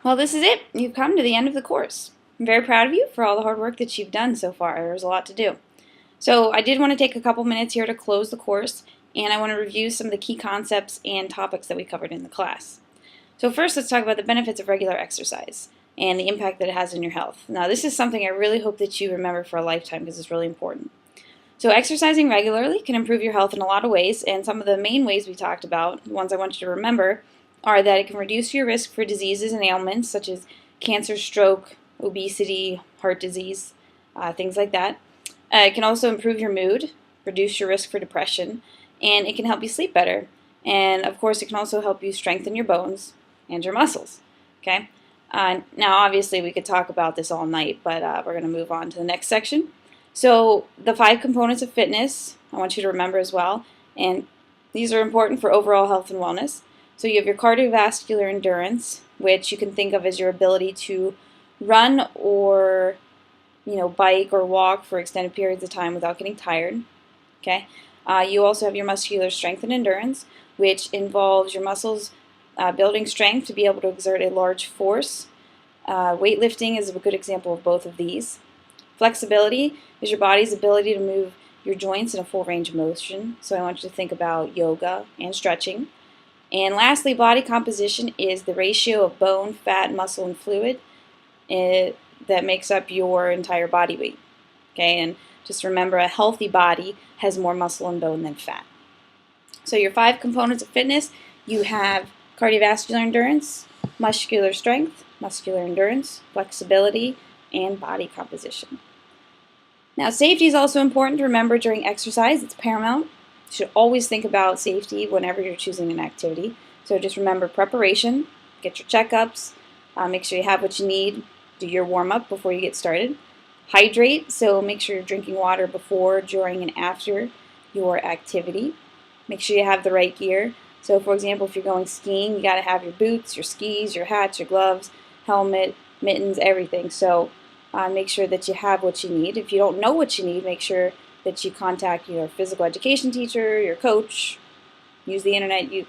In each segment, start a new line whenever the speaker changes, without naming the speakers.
Well, this is it. You've come to the end of the course. I'm very proud of you for all the hard work that you've done so far. There's a lot to do. So I did want to take a couple minutes here to close the course, and I want to review some of the key concepts and topics that we covered in the class. So first, let's talk about the benefits of regular exercise and the impact that it has on your health. Now, this is something I really hope that you remember for a lifetime because it's really important. So exercising regularly can improve your health in a lot of ways, and some of the main ways we talked about, the ones I want you to remember, are that it can reduce your risk for diseases and ailments such as cancer, stroke, obesity, heart disease, things like that. It can also improve your mood, reduce your risk for depression, and it can help you sleep better. And of course, it can also help you strengthen your bones and your muscles. Okay. Now, obviously, we could talk about this all night, but we're going to move on to the next section. So the 5 components of fitness, I want you to remember as well, and these are important for overall health and wellness. So you have your cardiovascular endurance, which you can think of as your ability to run or bike or walk for extended periods of time without getting tired. Okay. You also have your muscular strength and endurance, which involves your muscles building strength to be able to exert a large force. Weightlifting is a good example of both of these. Flexibility is your body's ability to move your joints in a full range of motion. So I want you to think about yoga and stretching. And lastly, body composition is the ratio of bone, fat, muscle, and fluid that makes up your entire body weight. Okay, and just remember, a healthy body has more muscle and bone than fat. So your 5 components of fitness, you have cardiovascular endurance, muscular strength, muscular endurance, flexibility, and body composition. Now, safety is also important to remember during exercise. It's paramount. You should always think about safety whenever you're choosing an activity. So just remember preparation, get your checkups, make sure you have what you need, do your warm-up before you get started. Hydrate, so make sure you're drinking water before, during, and after your activity. Make sure you have the right gear. So for example, if you're going skiing, you got to have your boots, your skis, your hats, your gloves, helmet, mittens, everything. So make sure that you have what you need. If you don't know what you need, make sure that you contact your physical education teacher, your coach, use the internet, you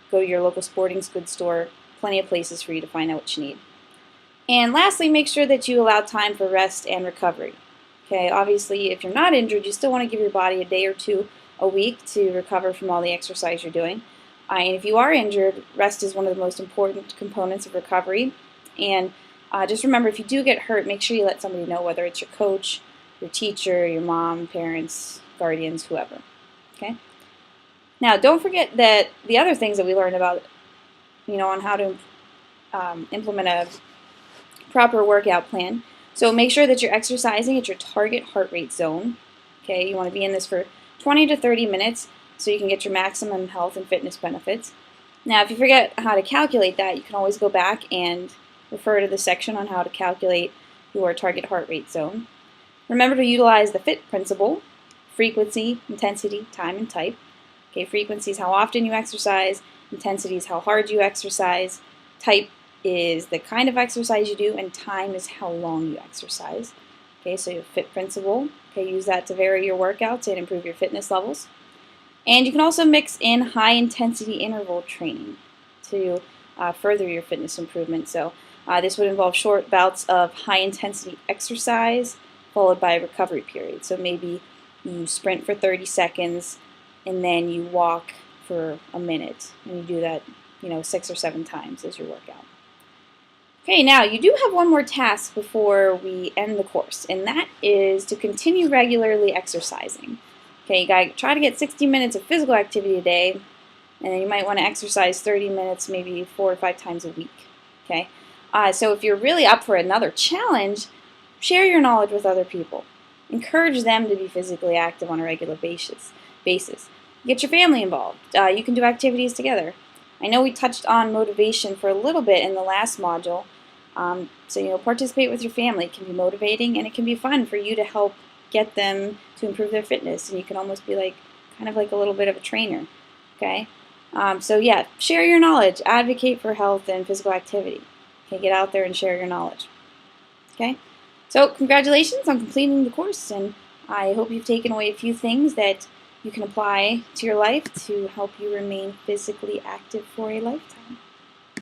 go to your local sporting goods store, plenty of places for you to find out what you need. And lastly, make sure that you allow time for rest and recovery. Okay, obviously, if you're not injured, you still want to give your body a day or two a week to recover from all the exercise you're doing. And if you are injured, rest is one of the most important components of recovery. And just remember, if you do get hurt, make sure you let somebody know, whether it's your coach, your teacher, your mom, parents, guardians, whoever. Okay. Now, don't forget that the other things that we learned about, on how to implement a proper workout plan. So make sure that you're exercising at your target heart rate zone. Okay, you want to be in this for 20 to 30 minutes so you can get your maximum health and fitness benefits. Now, if you forget how to calculate that, you can always go back and refer to the section on how to calculate your target heart rate zone. Remember to utilize the FIT principle: frequency, intensity, time, and type. Okay, frequency is how often you exercise, intensity is how hard you exercise, type is the kind of exercise you do, and time is how long you exercise. Okay, so your FIT principle, okay, use that to vary your workouts and improve your fitness levels. And you can also mix in high intensity interval training to further your fitness improvement. So this would involve short bouts of high intensity exercise followed by a recovery period. So maybe you sprint for 30 seconds and then you walk for a minute, and you do that 6 or 7 times as your workout. Okay, now you do have one more task before we end the course, and that is to continue regularly exercising. Okay, you got to try to get 60 minutes of physical activity a day, and then you might want to exercise 30 minutes, maybe 4 or 5 times a week. Okay, so if you're really up for another challenge, share your knowledge with other people. Encourage them to be physically active on a regular basis. Get your family involved. You can do activities together. I know we touched on motivation for a little bit in the last module. So participate with your family. It can be motivating, and it can be fun for you to help get them to improve their fitness. And you can almost be kind of like a little bit of a trainer. Okay. So yeah, share your knowledge. Advocate for health and physical activity. Okay, get out there and share your knowledge. Okay. So congratulations on completing the course, and I hope you've taken away a few things that you can apply to your life to help you remain physically active for a lifetime.